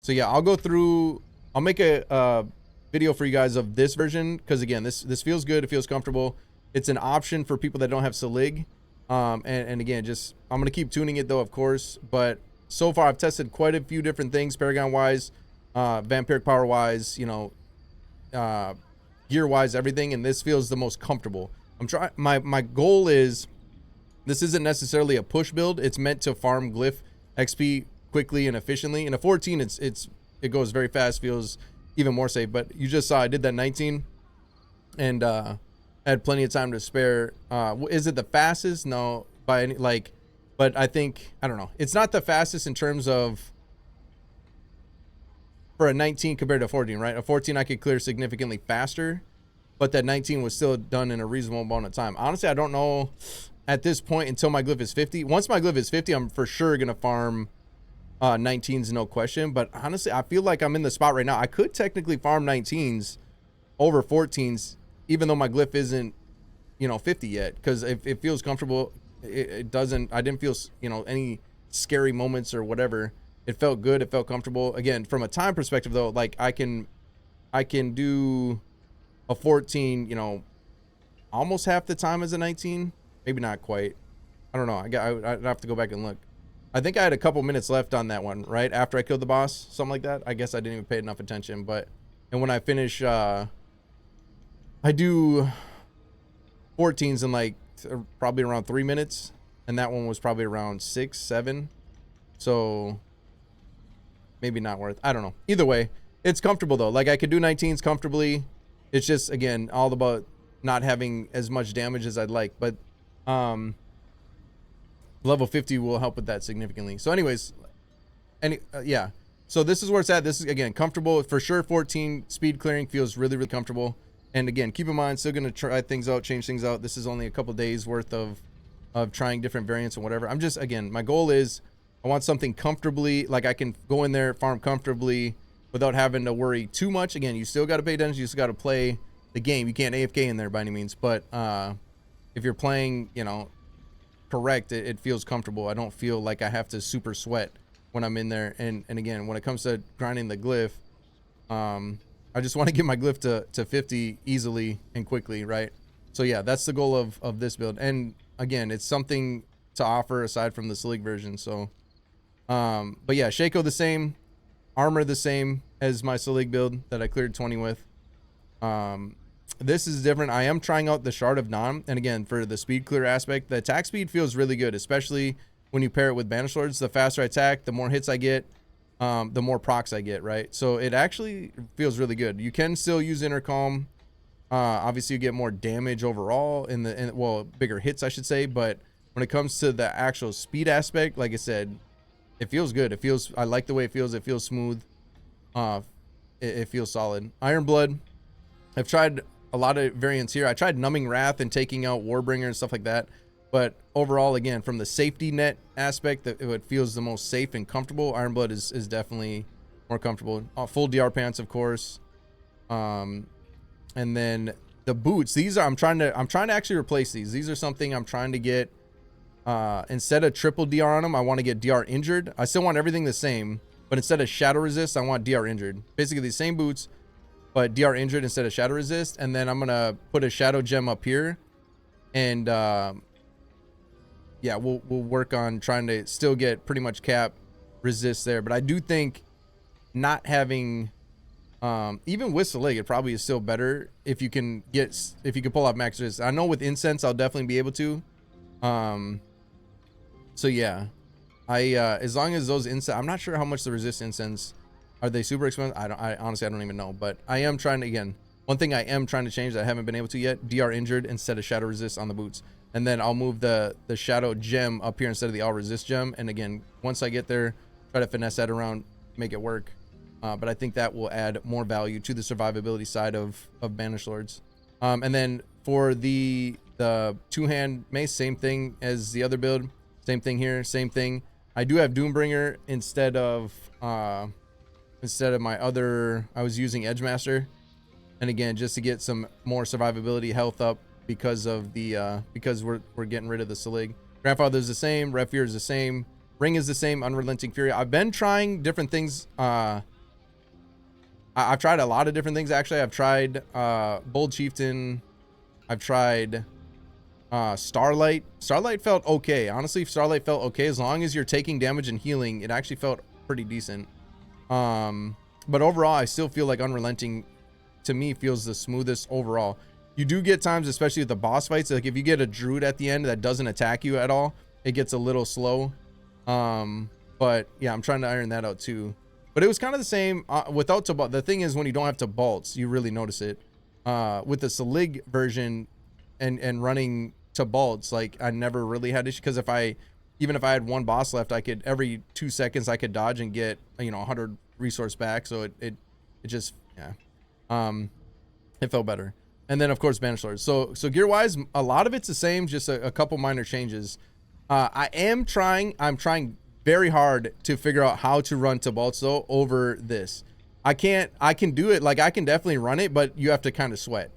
So yeah, I'll go through. I'll make a video for you guys of this version because again, this feels good. It feels comfortable. It's an option for people that don't have Selig. And again, just I'm gonna keep tuning it though, of course. But so far, I've tested quite a few different things, Paragon wise, Vampiric power wise, you know, gear wise, everything, and this feels the most comfortable. I'm trying. My goal is, this isn't necessarily a push build. It's meant to farm Glyph XP quickly and efficiently. In a 14, it goes very fast, feels even more safe. But you just saw I did that 19, and had plenty of time to spare. Is it the fastest? No, by any like, but I think, I don't know. It's not the fastest in terms of for a 19 compared to a 14, right? A 14 I could clear significantly faster, but that 19 was still done in a reasonable amount of time. Honestly, I don't know at this point until my Glyph is 50. Once my Glyph is 50, I'm for sure gonna farm 19s, no question. But honestly, I feel like I'm in the spot right now. I could technically farm 19s over 14s, even though my Glyph isn't, you know, 50 yet, because it feels comfortable. It doesn't, I didn't feel, you know, any scary moments or whatever. It felt good. It felt comfortable. Again, from a time perspective though, like I can do a 14, you know, almost half the time as a 19, maybe not quite. I don't know. I'd have to go back and look. I think I had a couple minutes left on that one, right after I killed the boss, something like that. I guess I didn't even pay enough attention. But, and when I finish, I do 14s in like probably around 3 minutes, and that one was probably around 6, 7. So maybe not worth, I don't know. Either way, it's comfortable though. Like I could do 19s comfortably. It's just, again, all about not having as much damage as I'd like. But level 50 will help with that significantly. So anyways, yeah. So this is where it's at. This is, again, comfortable for sure. 14 speed clearing feels really, really comfortable. And again, keep in mind, still gonna try things out, change things out. This is only a couple days worth of trying different variants and whatever. I'm just, again, my goal is I want something comfortably, like I can go in there, farm comfortably without having to worry too much. Again, you still got to pay attention. You still got to play the game. You can't AFK in there by any means. But if you're playing, you know, correct, it feels comfortable. I don't feel like I have to super sweat when I'm in there. And again, when it comes to grinding the Glyph, I just want to get my Glyph to 50 easily and quickly, right? So yeah, that's the goal of this build. And again, it's something to offer aside from the Slig version. So but yeah, Shaco the same, armor the same as my Selig build that I cleared 20 with. This is different. I am trying out the Shard of Nam, and again, for the speed clear aspect, the attack speed feels really good, especially when you pair it with Banish Lords. The faster I attack, the more hits I get, the more procs I get, right? So it actually feels really good. You can still use Intercom. Obviously you get more damage overall well, bigger hits I should say, but when it comes to the actual speed aspect, like I said, it feels good. It feels, I like the way it feels. It feels smooth. It feels solid. Iron Blood, I've tried a lot of variants here. I tried Numbing Wrath and taking out Warbringer and stuff like that, but overall, again, from the safety net aspect, that it feels the most safe and comfortable. Iron Blood is definitely more comfortable. Full DR pants, of course. And then the boots, these are, I'm trying to actually replace these. These are something I'm trying to get. Instead of triple DR on them, I want to get DR injured. I still want everything the same, but instead of shadow resist, I want DR injured. Basically the same boots, but DR injured instead of shadow resist. And then I'm gonna put a shadow gem up here, and yeah, we'll work on trying to still get pretty much cap resist there. But I do think not having even with Selig, it probably is still better if you can pull off max resist. I know with incense I'll definitely be able to. So yeah, as long as those incense, I'm not sure how much the resist incense, are they super expensive? I honestly don't even know, but I am trying to, again, one thing I am trying to change that I haven't been able to yet, DR injured instead of shadow resist on the boots. And then I'll move the shadow gem up here instead of the all resist gem. And again, once I get there, try to finesse that around, make it work. But I think that will add more value to the survivability side of Banish Lords. And then for the two-hand mace, same thing as the other build. Same thing here, same thing. I do have Doombringer instead of my other, I was using Edgemaster. And again, just to get some more survivability health up because of the because we're getting rid of the Selig. Grandfather's the same, Refuge is the same, Ring is the same, Unrelenting Fury. I've been trying different things I've tried a lot of different things. Actually, I've tried Bold Chieftain. I've tried Starlight. Starlight felt okay. Honestly, Starlight felt okay. As long as you're taking damage and healing, it actually felt pretty decent. But overall, I still feel like Unrelenting, to me, feels the smoothest overall. You do get times, especially with the boss fights, like if you get a druid at the end that doesn't attack you at all, it gets a little slow. But yeah, I'm trying to iron that out too. But it was kind of the same without Tobalt. The thing is, when you don't have Tobalts, you really notice it. With the Selig version and running Tobalts, like I never really had issue, because even if I had one boss left, I could every 2 seconds I could dodge and get 100 resource back. So it just, yeah, it felt better. And then of course Banish Lord. So gear wise, a lot of it's the same, just a couple minor changes. I'm trying very hard to figure out how to run Tobalts though over this. I can do it, like I can definitely run it, but you have to kind of sweat.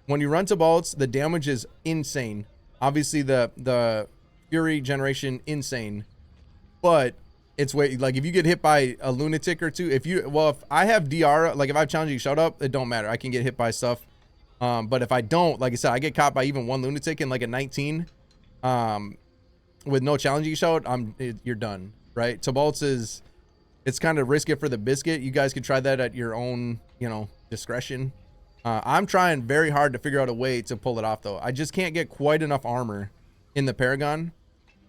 When you run Tobalts, the damage is insane. Obviously the Fury generation, insane. But it's way, like if you get hit by a lunatic or two, if I have DR, like if I challenge you shout up, it don't matter. I can get hit by stuff. But if I don't, like I said, I get caught by even one lunatic in like a 19, with no challenging shout, you're done, right? Tobalts it's kind of risky for the biscuit. You guys can try that at your own, discretion. I'm trying very hard to figure out a way to pull it off though. I just can't get quite enough armor in the Paragon.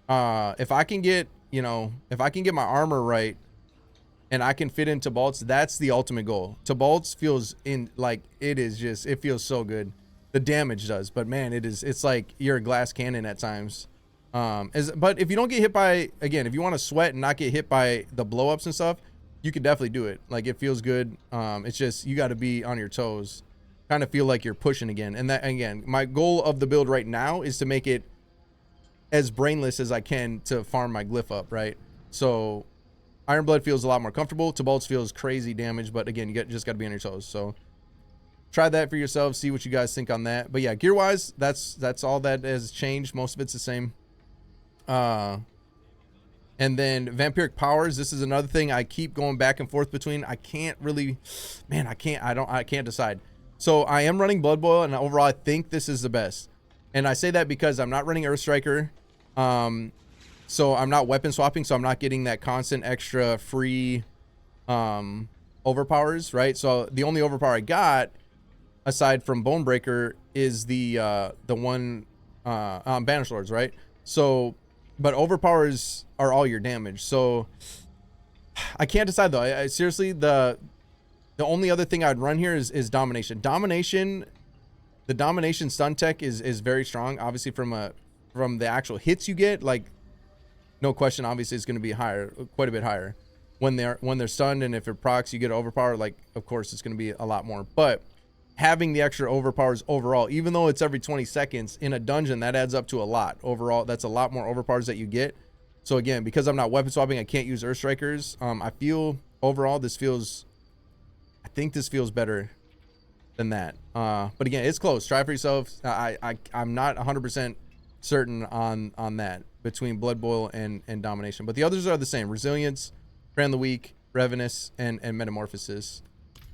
If I can get my armor right and I can fit into Tobalts, that's the ultimate goal. Tobalts feels it feels so good. The damage does, but man, it's like you're a glass cannon at times. But if you don't get hit by, again, if you want to sweat and not get hit by the blow ups and stuff, you can definitely do it. Like it feels good. It's just, you got to be on your toes, kind of feel like you're pushing again. And that, again, my goal of the build right now is to make it as brainless as I can to farm my glyph up, right? So Iron Blood feels a lot more comfortable. Tobalts feels crazy damage, but again, you just got to be on your toes. So try that for yourselves, see what you guys think on that. But yeah, gear wise, that's all that has changed. Most of it's the same. And then Vampiric powers, this is another thing I keep going back and forth between. I can't decide. So I am running Blood Boil, and overall I think this is the best. And I say that because I'm not running Earth Striker. So I'm not weapon swapping, so I'm not getting that constant extra free overpowers, right? So the only overpower I got aside from Bonebreaker is the one Banish Lords, right? So but overpowers are all your damage. So I can't decide though. I seriously, the only other thing I'd run here is Domination. The Domination stun tech is very strong. Obviously from the actual hits you get, like no question, obviously it's going to be higher, quite a bit higher when they're stunned. And if it procs, you get an overpower, like of course it's going to be a lot more. But having the extra overpowers overall, even though it's every 20 seconds in a dungeon, that adds up to a lot overall. That's a lot more overpowers that you get. So again, because I'm not weapon swapping, I can't use Earth Strikers. I feel overall I think this feels better than that. But again, it's close. Try for yourself. I'm not 100% certain on that between Blood Boil and Domination, but the others are the same: Resilience, Brand the Weak, Revenous, and Metamorphosis.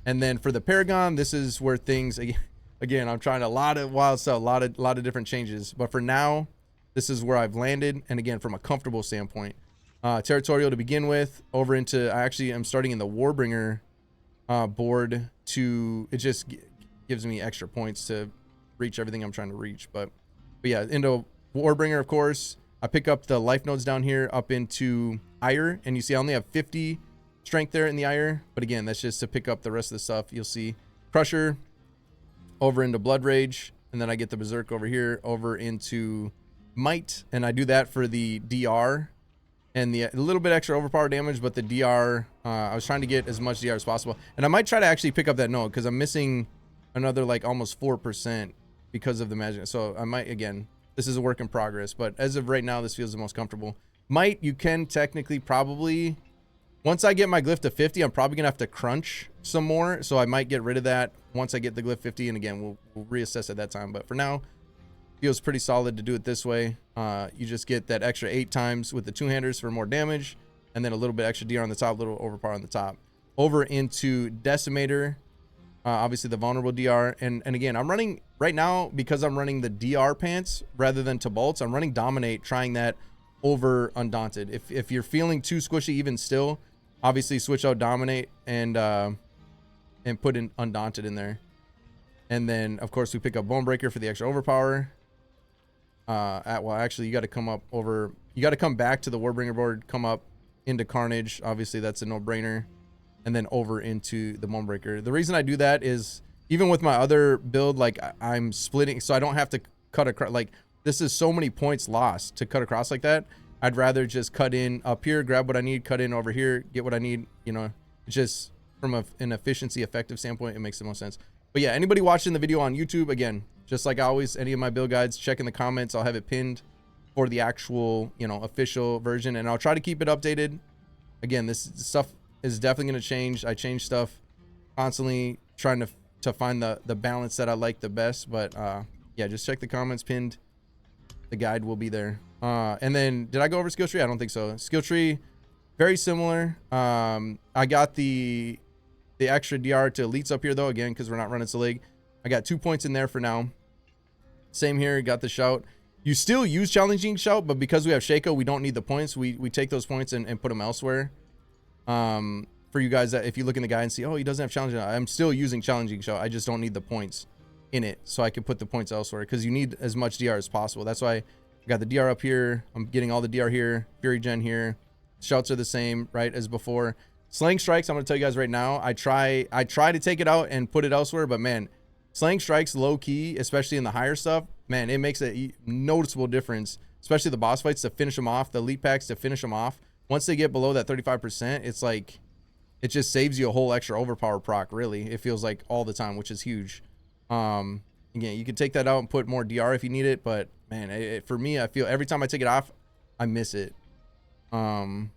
And then for the Paragon, this is where things, again, I'm trying a lot of wild stuff, a lot of different changes. But for now, this is where I've landed. And again, from a comfortable standpoint, Territorial to begin with, over into, I actually am starting in the Warbringer board it just gives me extra points to reach everything I'm trying to reach. But yeah, into Warbringer, of course, I pick up the life nodes down here up into Ire, and you see I only have 50 strength there in the Ire, but again, that's just to pick up the rest of the stuff. You'll see Crusher over into Blood Rage, and then I get the Berserk over here over into Might, and I do that for the DR and a little bit extra overpower damage. But the DR, I was trying to get as much DR as possible, and I might try to actually pick up that node because I'm missing another like almost 4% because of the magic. So I might, again, this is a work in progress, but as of right now, this feels the most comfortable. Might, you can technically probably, once I get my glyph to 50, I'm probably gonna have to crunch some more, so I might get rid of that once I get the glyph 50, and again, we'll reassess at that time. But for now, feels pretty solid to do it this way. You just get that extra 8 times with the two-handers for more damage, and then a little bit extra DR on the top, little overpower on the top. over into Decimator, obviously the vulnerable DR, and again, I'm running right now because I'm running the DR pants rather than to bolts. I'm running Dominate, trying that over Undaunted. If you're feeling too squishy even still, obviously switch out Dominate and put in Undaunted in there. And then of course we pick up Bonebreaker for the extra overpower. Well, actually you got to come up over, you got to come back to the Warbringer board, come up into Carnage, obviously that's a no-brainer, and then over into the Bonebreaker. The reason I do that is even with my other build, like I'm splitting, so I don't have to cut across. Like this is so many points lost to cut across like that. I'd rather just cut in up here, grab what I need, cut in over here, get what I need. You know, just from an efficiency, effective standpoint, it makes the most sense. But yeah, anybody watching the video on YouTube, again, just like always, any of my build guides, check in the comments. I'll have it pinned for the actual, you know, official version, and I'll try to keep it updated. Again, this stuff is definitely going to change. I change stuff constantly, trying to find the balance that I like the best. But yeah, just check the comments pinned. The guide will be there. And then did I go over skill tree? I don't think so. Skill tree, very similar. I got the extra DR to elites up here though, again, because we're not running Salig. I got 2 points in there for now. Same here, got the shout. You still use challenging shout, but because we have Shaco, we don't need the points. We take those points and put them elsewhere. For you guys that if you look in the guide and see, oh, he doesn't have challenging, I'm still using challenging shout. I just don't need the points in it, so I can put the points elsewhere, because you need as much DR as possible. That's why I got the DR up here. I'm getting all the DR here, Fury Gen here. Shouts are the same, right, as before. Slaying Strikes, I'm gonna tell you guys right now, I try to take it out and put it elsewhere, but man, Slaying Strikes low key, especially in the higher stuff, man, it makes a noticeable difference, especially the boss fights to finish them off, the elite packs to finish them off. Once they get below that 35%, it's like, it just saves you a whole extra overpower proc, really. It feels like all the time, which is huge. Again, you can take that out and put more DR if you need it, but man, for me, I feel every time I take it off, I miss it. And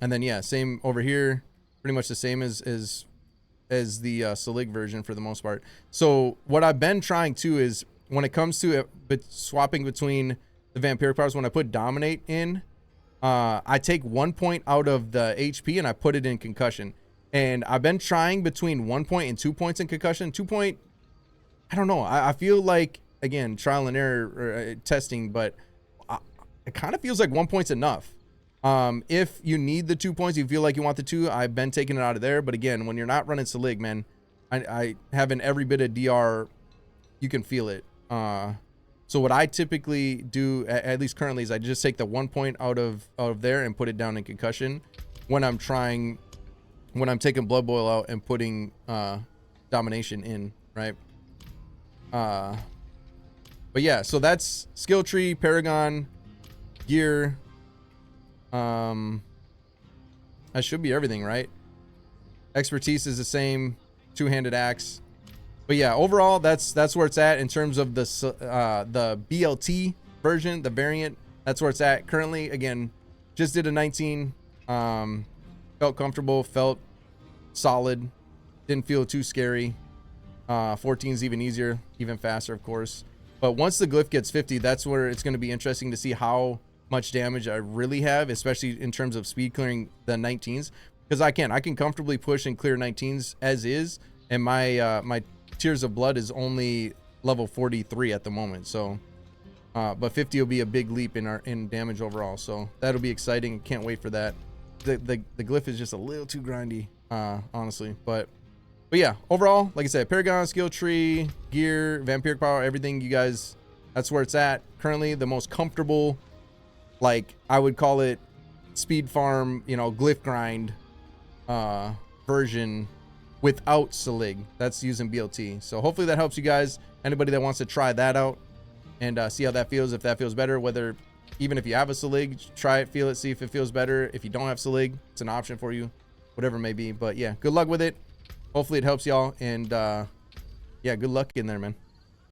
then yeah, same over here, pretty much the same as the Salig version for the most part. So what I've been trying to is when it comes to swapping between the Vampiric powers, when I put Dominate in, I take 1 point out of the HP and I put it in Concussion. And I've been trying between 1 point and 2 points in Concussion. 2 point, I don't know. I feel like, again, trial and error testing, but it kind of feels like 1 point's enough. If you need the 2 points, you feel like you want the 2, I've been taking it out of there. But again, when you're not running Salig, man, I having every bit of DR, you can feel it. So what I typically do, at least currently, is I just take the 1 point out of there and put it down in Concussion when I'm taking Blood Boil out and putting Domination in, right? But yeah, so that's skill tree, Paragon, gear. That should be everything, right? Expertise is the same, two-handed axe. But yeah, overall, that's where it's at in terms of the BLT version, the variant. That's where it's at currently. Again, just did a 19. Felt comfortable, felt solid, didn't feel too scary. 14 is even easier, even faster, of course. But once the Glyph gets 50, that's where it's going to be interesting to see how much damage I really have, especially in terms of speed clearing the 19s, because I can comfortably push and clear 19s as is, and my Tears of Blood is only level 43 at the moment. So but 50 will be a big leap in damage overall, so that'll be exciting. Can't wait for that. The Glyph is just a little too grindy, honestly, but yeah, overall, like I said, Paragon, skill tree, gear, Vampiric power, everything, you guys, that's where it's at currently. The most comfortable, like I would call it, speed farm, you know, Glyph grind version without Salig. That's using BLT. So hopefully that helps you guys. Anybody that wants to try that out and see how that feels, if that feels better, whether even if you have a Salig, try it, feel it, see if it feels better. If you don't have Salig, it's an option for you, whatever it may be. But yeah, good luck with it. Hopefully it helps y'all, and yeah, good luck in there, man.